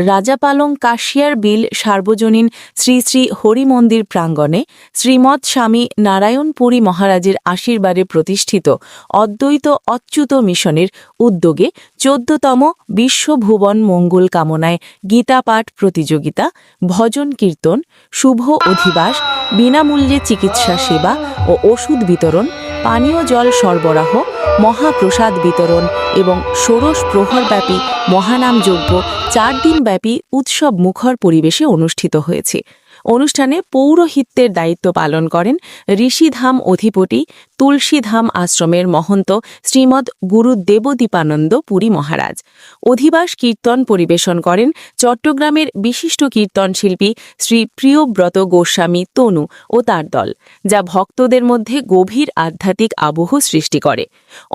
রাজাপালং কাশিয়ার বিল সার্বজনীন শ্রী শ্রী হরিমন্দির প্রাঙ্গণে শ্রীমৎ স্বামী নারায়ণপুরী মহারাজের আশীর্বাদে প্রতিষ্ঠিত অদ্বৈত অচ্যুত মিশনের উদ্যোগে ১৪তম বিশ্বভুবন মঙ্গল কামনায় গীতাপাঠ প্রতিযোগিতা, ভজন কীর্তন, শুভ অধিবাস, বিনামূল্যে চিকিৎসা সেবা ও ওষুধ বিতরণ, পানীয় জল সরবরাহ, মহাপ্রসাদ বিতরণ এবং ষোড়শ প্রহরব্যাপী মহানাম যজ্ঞ ৪ দিনব্যাপী উৎসব মুখর পরিবেশে অনুষ্ঠিত হয়েছে। অনুষ্ঠানে পৌরোহিত্যের দায়িত্ব পালন করেন ঋষিধাম অধিপতি তুলসীধাম আশ্রমের মহন্ত শ্রীমৎ গুরু দেবদীপানন্দ পুরী মহারাজ। অধিবাস কীর্তন পরিবেশন করেন চট্টগ্রামের বিশিষ্ট কীর্তনশিল্পী শ্রী প্রিয়ব্রত গোস্বামী তনু ও তার দল, যা ভক্তদের মধ্যে গভীর আধ্যাত্মিক আবহ সৃষ্টি করে।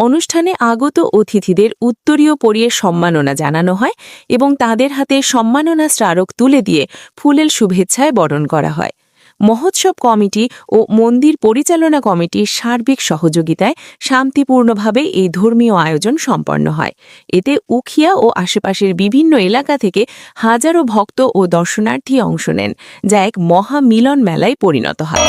অনুষ্ঠানে আগত অতিথিদের উত্তরীয় পরিয়ে সম্মাননা জানানো হয় এবং তাদের হাতে সম্মাননা স্মারক তুলে দিয়ে ফুলেল শুভেচ্ছায় বরণ করা হয়। মহোৎসব কমিটি ও মন্দির পরিচালনা কমিটির সার্বিক সহযোগিতায় শান্তিপূর্ণভাবে এই ধর্মীয় আয়োজন সম্পন্ন হয়। এতে উখিয়া ও আশেপাশের বিভিন্ন এলাকা থেকে হাজারো ভক্ত ও দর্শনার্থী অংশ নেন, যা এক মহা মিলন মেলায় পরিণত হয়।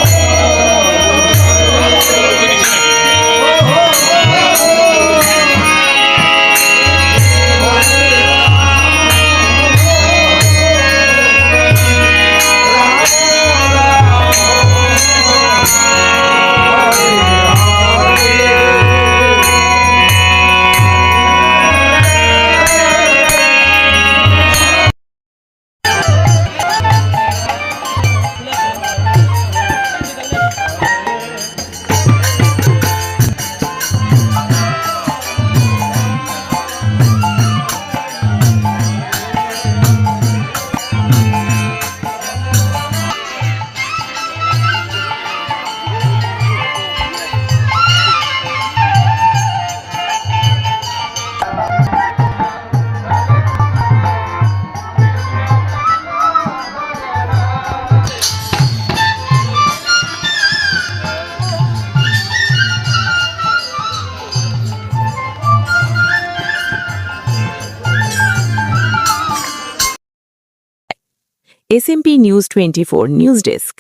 SMP News 24 News Desk।